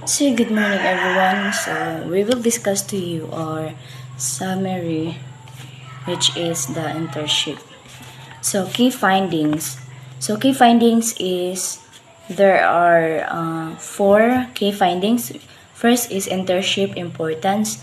So good morning everyone. So we will discuss to you our summary, which is the internship. So key findings. So key findings is there are four key findings. First is internship importance.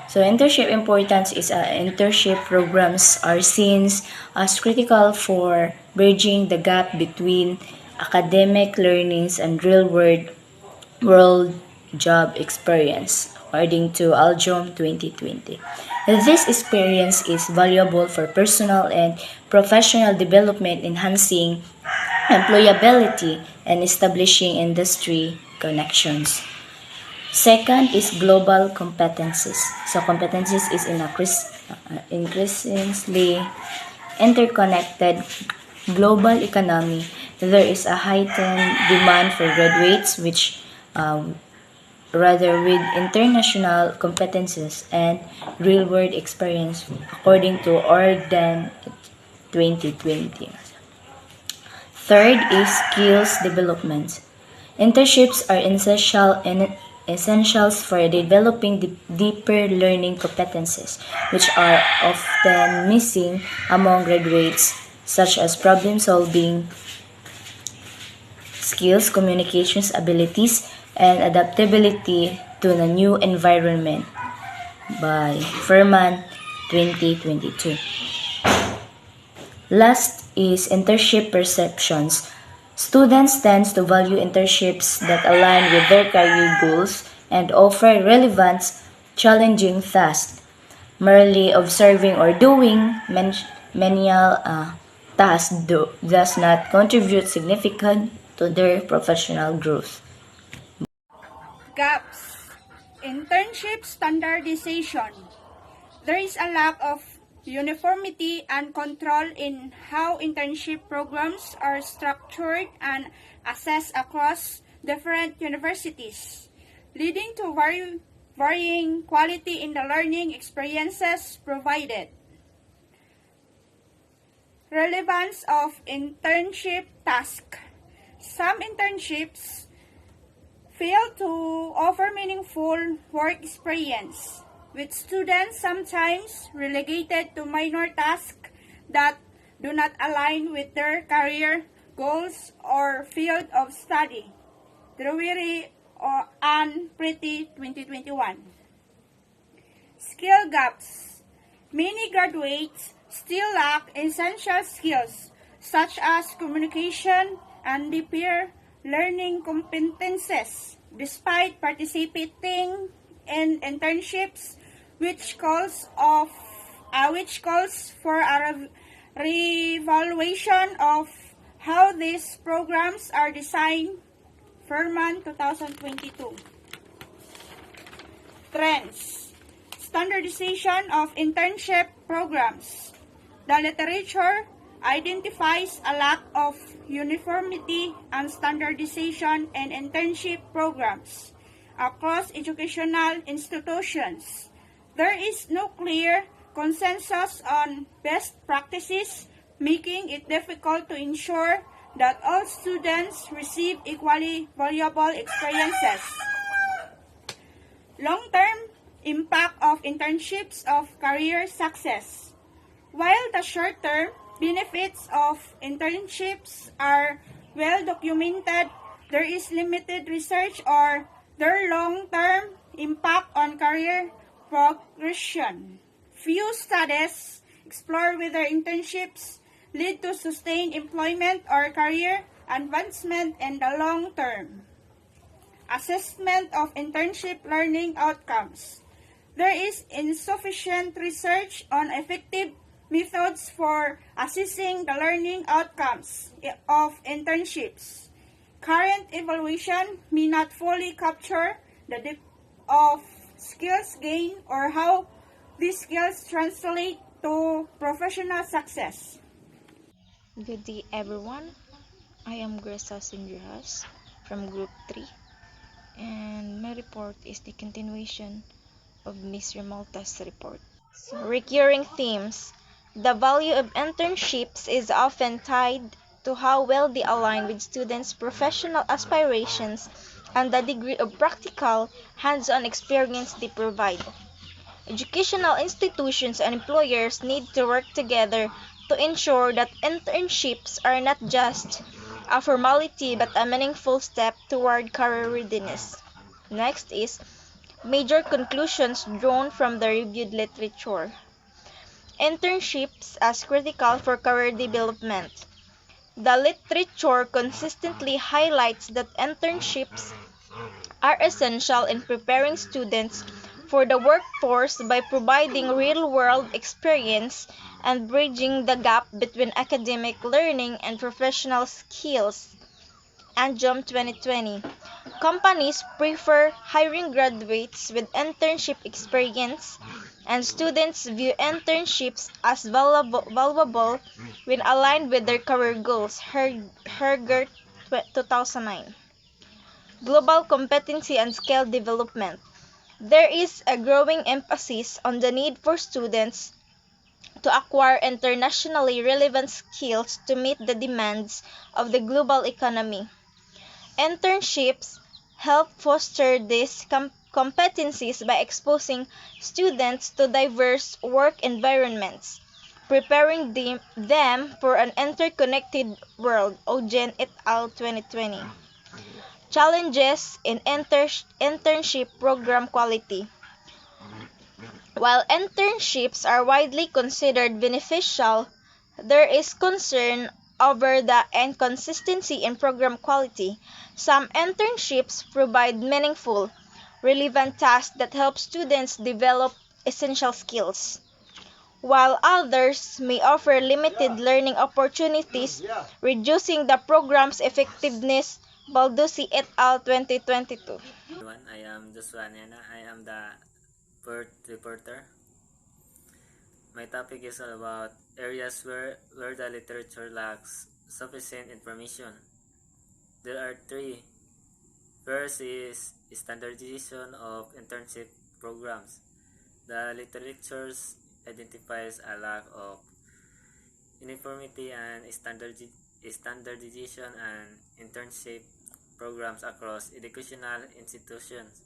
So internship importance is internship programs are seen as critical for bridging the gap between academic learnings and real world job experience, according to Aljom 2020. This experience is valuable for personal and professional development, enhancing employability and establishing industry connections. Second is global competencies. So competencies is in a increasingly interconnected global economy. There is a heightened demand for graduates which rather with international competences and real-world experience, according to Orden 2020. Third is skills development. Internships are essentials for developing deeper learning competencies, which are often missing among graduates, such as problem solving skills, communications abilities, and adaptability to the new environment by Furman 2022. Last is internship perceptions. Students tend to value internships that align with their career goals and offer relevant, challenging tasks. Merely observing or doing menial tasks does not contribute significant to their professional growth. Gaps. Internship standardization. There is a lack of uniformity and control in how internship programs are structured and assessed across different universities, leading to varying quality in the learning experiences provided. Relevance of internship task. Some internships fail to offer meaningful work experience, with students sometimes relegated to minor tasks that do not align with their career goals or field of study. Drewry and Pretty 2021. Skill gaps. Many graduates still lack essential skills such as communication and the peer learning competences despite participating in internships which calls for a reevaluation of how these programs are designed. Furman 2022. Trends. Standardization of internship programs. The literature identifies a lack of uniformity and standardization in internship programs across educational institutions. There is no clear consensus on best practices, making it difficult to ensure that all students receive equally valuable experiences. Long-term impact of internships of career success. While the short-term benefits of internships are well documented, there is limited research or their long-term impact on career progression. Few studies explore whether internships lead to sustained employment or career advancement in the long term. Assessment of internship learning outcomes. There is insufficient research on effective methods for assessing the learning outcomes of internships. Current evaluation may not fully capture the depth of skills gained or how these skills translate to professional success. Good day, everyone. I am Gresa Sindras from Group 3, and my report is the continuation of Ms. Rimalta's report. Recurring themes. The value of internships is often tied to how well they align with students' professional aspirations and the degree of practical, hands-on experience they provide. Educational institutions and employers need to work together to ensure that internships are not just a formality but a meaningful step toward career readiness. Next is major conclusions drawn from the reviewed literature. Internships as critical for career development. The literature consistently highlights that internships are essential in preparing students for the workforce by providing real-world experience and bridging the gap between academic learning and professional skills. Anjum 2020. Companies prefer hiring graduates with internship experience, and students view internships as valuable when aligned with their career goals. Hergert 2009. Global competency and skill development. There is a growing emphasis on the need for students to acquire internationally relevant skills to meet the demands of the global economy. Internships help foster these competencies by exposing students to diverse work environments, preparing them for an interconnected world. Ogen et al. 2020. Challenges in internship program quality. While internships are widely considered beneficial, there is concern over the inconsistency in program quality. Some internships provide meaningful, relevant tasks that help students develop essential skills, while others may offer limited learning opportunities, reducing the program's effectiveness. Balducci et al. 2022. Everyone, I am Joshua Nena. I am the Perth reporter. My topic is all about areas where the literature lacks sufficient information. There are three. First is standardization of internship programs. The literature identifies a lack of uniformity and standardization and internship programs across educational institutions.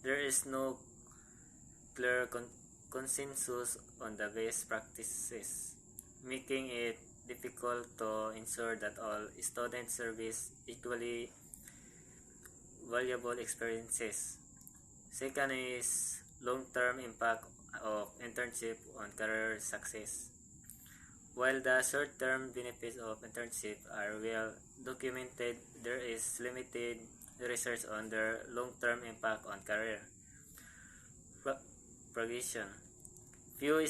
There is no clear consensus on the best practices, making it difficult to ensure that all students service equally valuable experiences. Second is long-term impact of internship on career success. While the short-term benefits of internship are well documented, there is limited research on their long-term impact on career progression. Few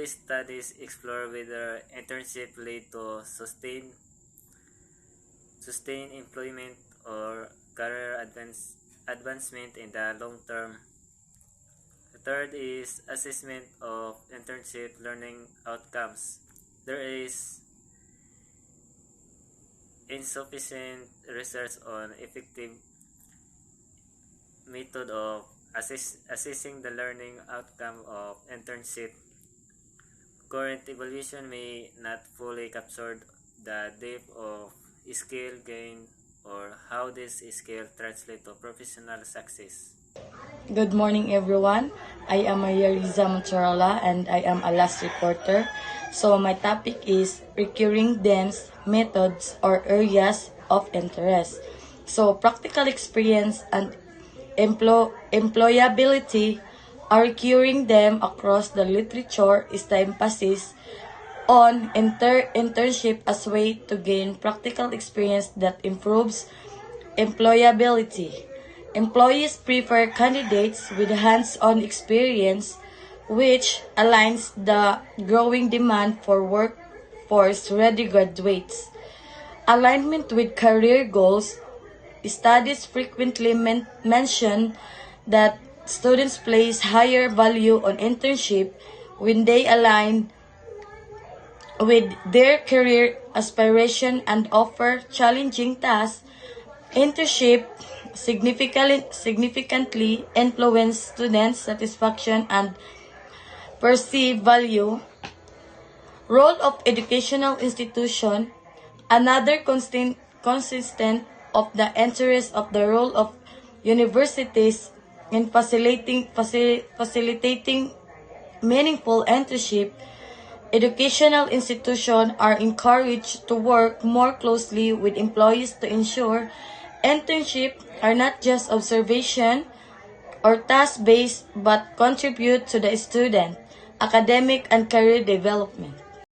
studies explore whether internship lead to sustained employment or career advancement in the long term. The third is assessment of internship learning outcomes. There is insufficient research on effective method of assessing the learning outcome of internship. Current evaluation may not fully capture the depth of skill gain or how this skill translates to professional success. Good morning, everyone. I am Maria Riza Montorola and I am a last reporter. So my topic is recurring themes, methods, or areas of interest. So practical experience and employability are recurring them across the literature is the emphasis on internship as way to gain practical experience that improves employability. Employees prefer candidates with hands-on experience, which aligns the growing demand for workforce-ready graduates. Alignment with career goals. Studies frequently mention that students place higher value on internship when they align with their career aspiration and offer challenging tasks. Internship significantly influence students' satisfaction and perceived value. Role of educational institution. Another consistent of the interest of the role of universities in facilitating meaningful internship, educational institutions are encouraged to work more closely with employees to ensure internships are not just observation or task-based but contribute to the student, academic, and career development.